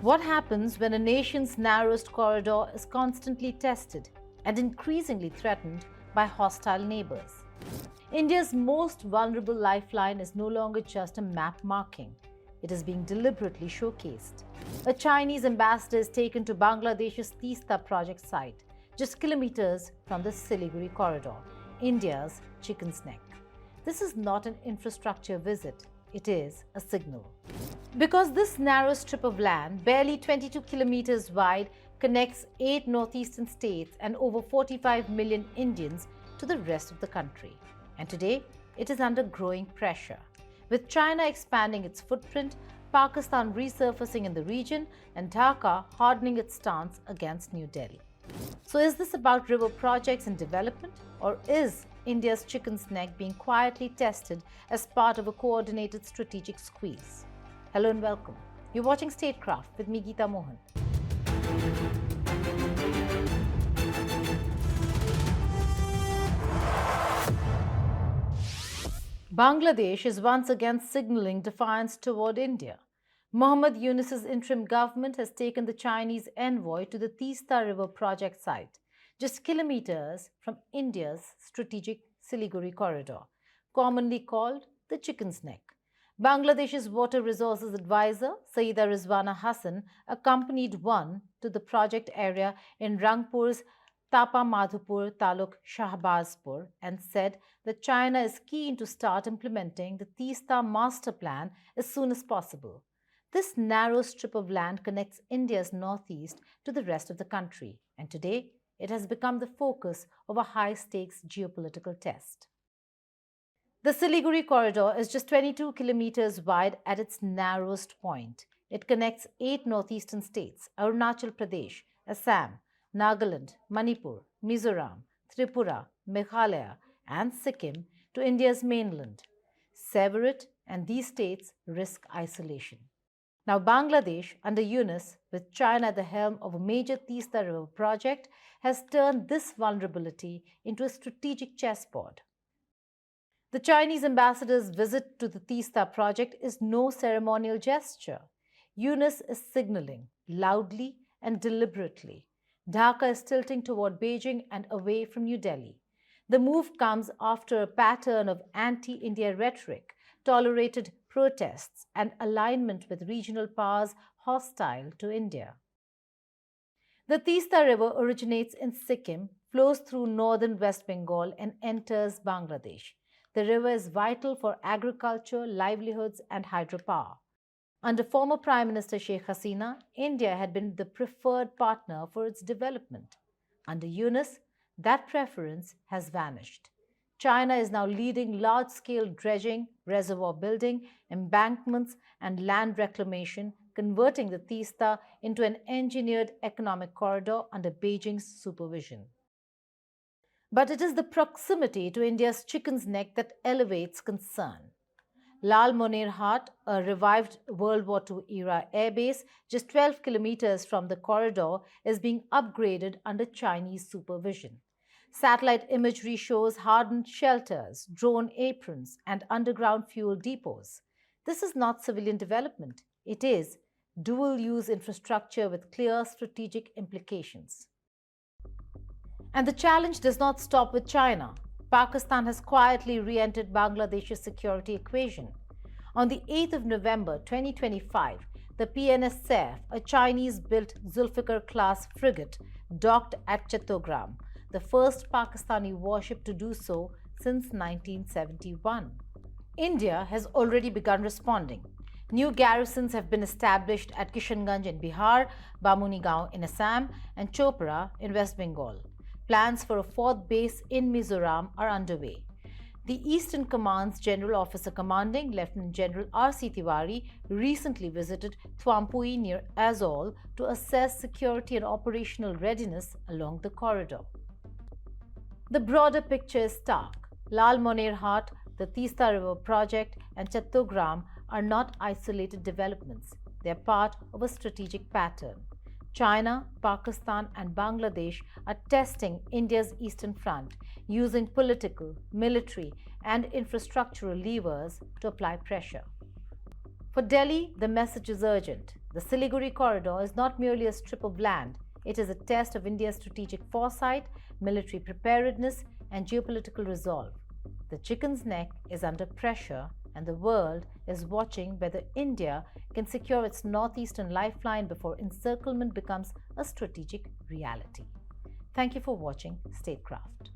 What happens when a nation's narrowest corridor is constantly tested and increasingly threatened by hostile neighbors? India's most vulnerable lifeline is no longer just a map marking. It is being deliberately showcased. A Chinese ambassador is taken to Bangladesh's Teesta project site, just kilometers from the Siliguri Corridor, India's chicken's neck. This is not an infrastructure visit, it is a signal. Because this narrow strip of land, barely 22 kilometers wide, connects 8 northeastern states and over 45 million Indians to the rest of the country. And today, it is under growing pressure. With China expanding its footprint, Pakistan resurfacing in the region, and Dhaka hardening its stance against New Delhi. So is this about river projects and development, or is India's chicken's neck being quietly tested as part of a coordinated strategic squeeze? Hello and welcome. You're watching Statecraft with me, Geeta Mohan. Bangladesh is once again signaling defiance toward India. Muhammad Yunus's interim government has taken the Chinese envoy to the Teesta River project site, just kilometers from India's strategic Siliguri Corridor, commonly called the chicken's neck. Bangladesh's water resources advisor, Sayyida Rizwana Hassan, accompanied one to the project area in Rangpur's Tapa Madhupur Taluk Shahbazpur and said that China is keen to start implementing the Teesta master plan as soon as possible. This narrow strip of land connects India's northeast to the rest of the country, and today it has become the focus of a high-stakes geopolitical test. The Siliguri Corridor is just 22 kilometers wide at its narrowest point. It connects 8 northeastern states, Arunachal Pradesh, Assam, Nagaland, Manipur, Mizoram, Tripura, Meghalaya, and Sikkim to India's mainland. Sever it, and these states risk isolation. Now, Bangladesh, under Yunus, with China at the helm of a major Teesta River project, has turned this vulnerability into a strategic chessboard. The Chinese ambassador's visit to the Teesta project is no ceremonial gesture. Yunus is signaling loudly and deliberately. Dhaka is tilting toward Beijing and away from New Delhi. The move comes after a pattern of anti-India rhetoric, tolerated protests, and alignment with regional powers hostile to India. The Teesta River originates in Sikkim, flows through northern West Bengal, and enters Bangladesh. The river is vital for agriculture, livelihoods, and hydropower. Under former Prime Minister Sheikh Hasina, India had been the preferred partner for its development. Under Yunus, that preference has vanished. China is now leading large-scale dredging, reservoir building, embankments, and land reclamation, converting the Teesta into an engineered economic corridor under Beijing's supervision. But it is the proximity to India's chicken's neck that elevates concern. Lalmonirhat, a revived World War II-era airbase just 12 kilometers from the corridor, is being upgraded under Chinese supervision. Satellite imagery shows hardened shelters, drone aprons, and underground fuel depots. This is not civilian development. It is dual-use infrastructure with clear strategic implications. And the challenge does not stop with China. Pakistan has quietly re-entered Bangladesh's security equation. On the 8th of November 2025, the PNS Saif, a Chinese-built Zulfikar-class frigate, docked at Chattogram, the first Pakistani warship to do so since 1971. India has already begun responding. New garrisons have been established at Kishanganj in Bihar, Bamuni-Gaon in Assam, and Chopra in West Bengal. Plans for a 4th base in Mizoram are underway. The Eastern Command's General Officer Commanding Lieutenant General R.C. Tiwari recently visited Thwampui near Azol to assess security and operational readiness along the corridor. The broader picture is stark. Lalmonirhat, the Teesta River project, and Chattogram are not isolated developments. They are part of a strategic pattern. China, Pakistan, and Bangladesh are testing India's eastern front, using political, military, and infrastructural levers to apply pressure. For Delhi, the message is urgent. The Siliguri Corridor is not merely a strip of land, it is a test of India's strategic foresight, military preparedness, and geopolitical resolve. The chicken's neck is under pressure, and the world is watching whether India can secure its northeastern lifeline before encirclement becomes a strategic reality. Thank you for watching Statecraft.